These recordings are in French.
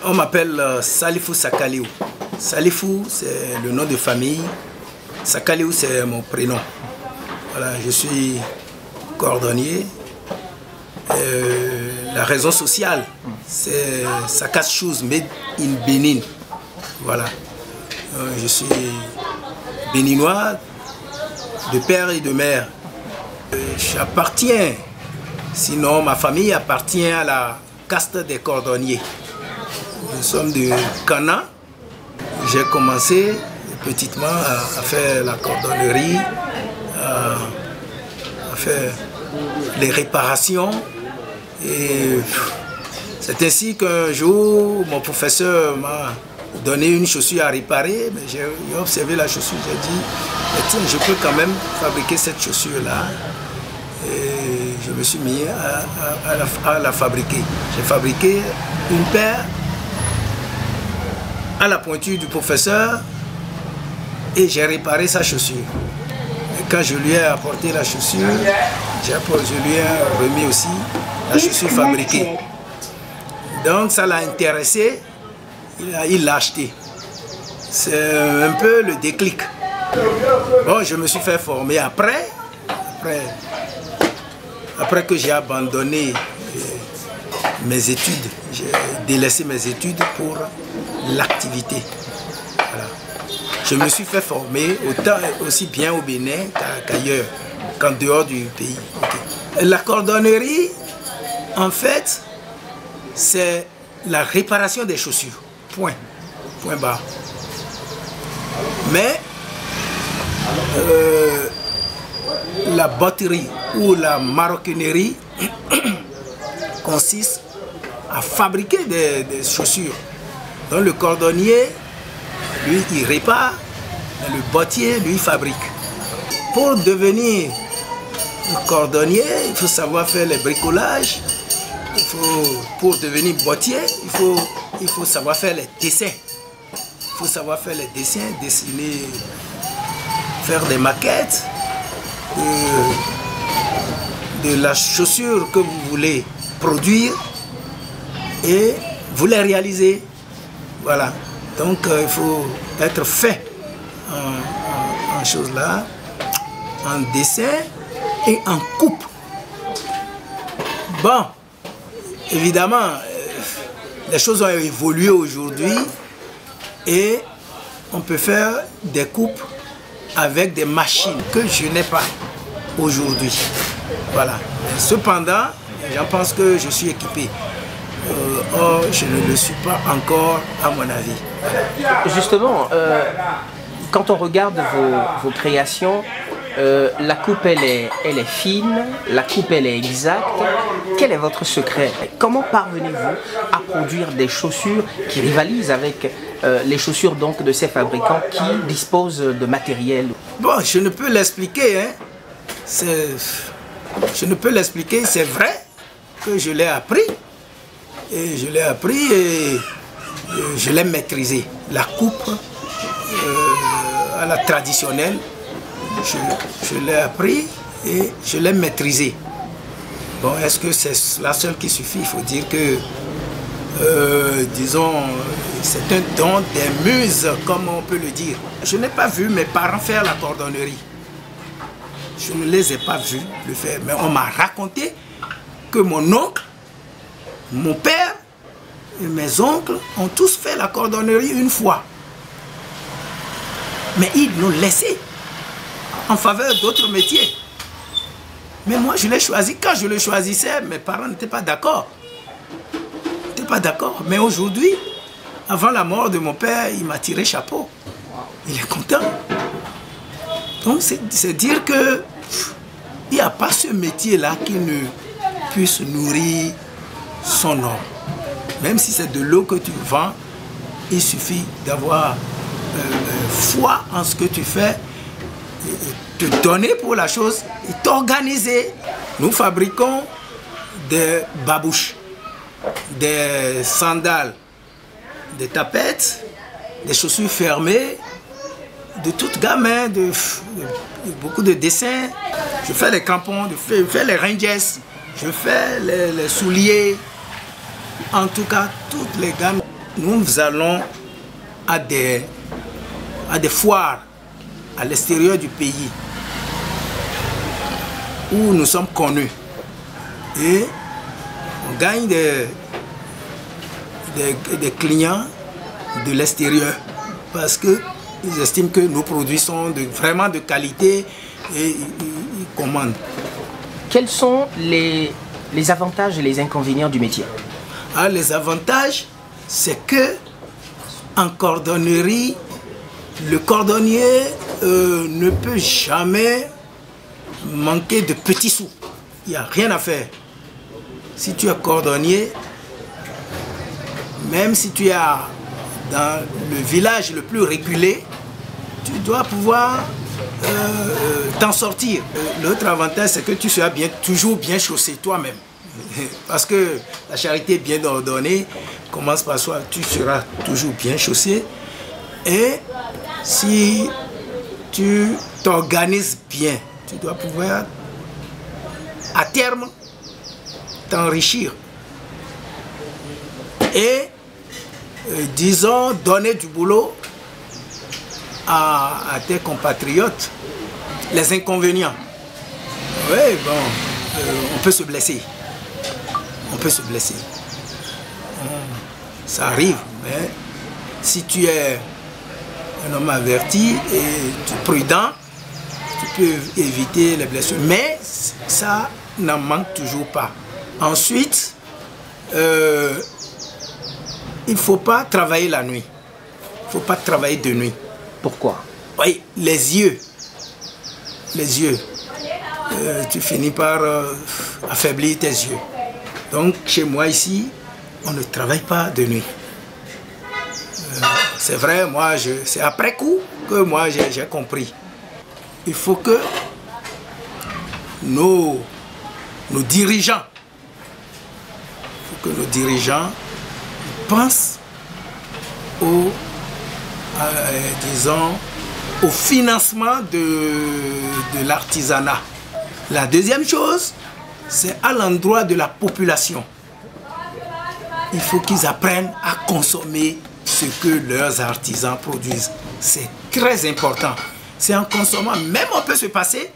On m'appelle Salifou Sakaliou. Salifou, c'est le nom de famille. Sakaliou, c'est mon prénom. Voilà, je suis cordonnier. La raison sociale, c'est Sakas Shoes Made in Bénin. Voilà. Je suis béninois de père et de mère. J'appartiens, sinon ma famille appartient à la caste des cordonniers. Nous sommes de Cana. J'ai commencé petitement à faire la cordonnerie, à faire les réparations. Et c'est ainsi qu'un jour, mon professeur m'a donné une chaussure à réparer. Mais j'ai observé la chaussure, j'ai dit, tiens, je peux quand même fabriquer cette chaussure-là. Et je me suis mis à la fabriquer. J'ai fabriqué une paire à la pointure du professeur et j'ai réparé sa chaussure. Et quand je lui ai apporté la chaussure, je lui ai remis aussi la chaussure fabriquée. Donc ça l'a intéressé, il l'a acheté. C'est un peu le déclic. Bon, je me suis fait former après que j'ai abandonné mes études, j'ai délaissé mes études pour l'activité. Voilà. Je me suis fait former autant aussi bien au Bénin qu'ailleurs, qu'en dehors du pays. Okay. La cordonnerie, en fait, c'est la réparation des chaussures. Point. Point barre. Mais la botterie ou la maroquinerie consiste à fabriquer des chaussures. Donc le cordonnier, lui, il répare, mais le bottier, lui, fabrique. Pour devenir cordonnier, il faut savoir faire les bricolages. Pour devenir bottier, il faut savoir faire les dessins. Il faut savoir faire les dessins, dessiner, faire des maquettes de la chaussure que vous voulez produire et vous les réaliser. Voilà. Donc il faut être fait en choses là, en dessin et en coupe. Bon, évidemment, les choses ont évolué aujourd'hui et on peut faire des coupes avec des machines que je n'ai pas aujourd'hui. Voilà. Cependant, j'en pense que je suis équipé. Or, je ne le suis pas encore, à mon avis. Justement, quand on regarde vos créations, la coupe elle est fine, la coupe elle est exacte. Quel est votre secret? Comment parvenez-vous à produire des chaussures qui rivalisent avec les chaussures donc, de ces fabricants qui disposent de matériel? Bon, je ne peux l'expliquer. Hein. Je ne peux l'expliquer, c'est vrai que je l'ai appris. Et je l'ai appris et je l'ai maîtrisé. La coupe à la traditionnelle, je l'ai appris et je l'ai maîtrisé. Bon, est-ce que c'est la seule qui suffit? Il faut dire que, disons, c'est un don des muses, comme on peut le dire. Je n'ai pas vu mes parents faire la cordonnerie. Je ne les ai pas vus le faire, mais on m'a raconté que mon oncle, mon père et mes oncles ont tous fait la cordonnerie une fois. Mais ils l'ont laissé en faveur d'autres métiers. Mais moi, je l'ai choisi. Quand je le choisissais, mes parents n'étaient pas d'accord. Ils n'étaient pas d'accord. Mais aujourd'hui, avant la mort de mon père, il m'a tiré chapeau. Il est content. Donc, c'est dire que il n'y a pas ce métier-là qui ne puisse nourrir son homme. Même si c'est de l'eau que tu vends, il suffit d'avoir foi en ce que tu fais, te donner pour la chose et t'organiser. Nous fabriquons des babouches, des sandales, des tapettes, des chaussures fermées, de toute gamme, de beaucoup de dessins. Je fais les crampons, je fais les rangers, je fais les souliers, en tout cas toutes les gammes. nous allons à des foires à l'extérieur du pays où nous sommes connus et on gagne des clients de l'extérieur parce qu'ils estiment que nos produits sont vraiment de qualité et ils commandent. Quels sont les avantages et les inconvénients du métier? Ah, les avantages, c'est que en cordonnerie, le cordonnier ne peut jamais manquer de petits sous. Il n'y a rien à faire. Si tu es cordonnier, même si tu es dans le village le plus reculé, tu dois pouvoir t'en sortir. L'autre avantage, c'est que tu seras toujours bien chaussé toi-même. Parce que la charité bien ordonnée commence par soi. Tu seras toujours bien chaussé. Et si tu t'organises bien, tu dois pouvoir à terme t'enrichir. Et disons donner du boulot à tes compatriotes. Les inconvénients. Oui, bon, on peut se blesser. On peut se blesser. Ça arrive, mais si tu es un homme averti et tu es prudent, tu peux éviter les blessures. Mais ça n'en manque toujours pas. Ensuite, il ne faut pas travailler la nuit. Il ne faut pas travailler de nuit. Pourquoi? Oui, les yeux. Les yeux. Tu finis par affaiblir tes yeux. Donc, chez moi ici, on ne travaille pas de nuit. C'est vrai, moi, c'est après coup que moi j'ai compris. Il faut que nos dirigeants, pensent disons, au financement de l'artisanat. La deuxième chose, c'est à l'endroit de la population. Il faut qu'ils apprennent à consommer ce que leurs artisans produisent. C'est très important. C'est en consommant, même on peut se passer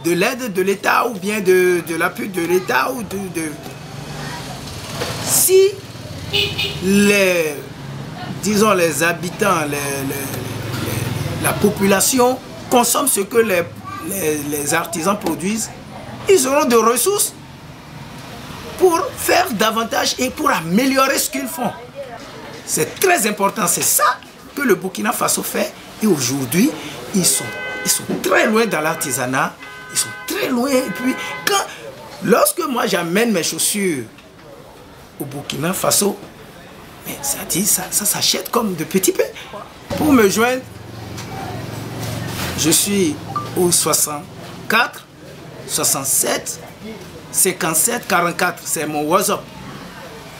de l'aide de l'État ou bien de l'appui de l'État ou si disons les habitants, la population consomme ce que les artisans produisent, ils auront des ressources pour faire davantage et pour améliorer ce qu'ils font. C'est très important, c'est ça que le Burkina Faso fait. Et aujourd'hui, ils sont très loin dans l'artisanat, ils sont très loin. Et puis, lorsque moi j'amène mes chaussures au Burkina Faso, mais ça s'achète comme de petits pains. Pour me joindre, je suis au 64 67 57 44, c'est mon WhatsApp,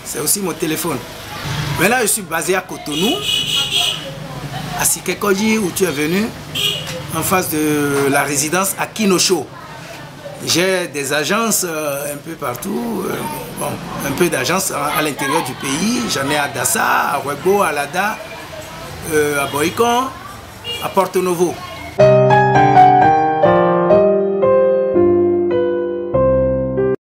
c'est aussi mon téléphone. Maintenant je suis basé à Cotonou, à Sikekoji où tu es venu, en face de la résidence à Kinosho. J'ai des agences un peu partout, un peu d'agences à l'intérieur du pays. J'en ai à Dassa, à Wego, à Lada, à Boikon, à Porto Novo.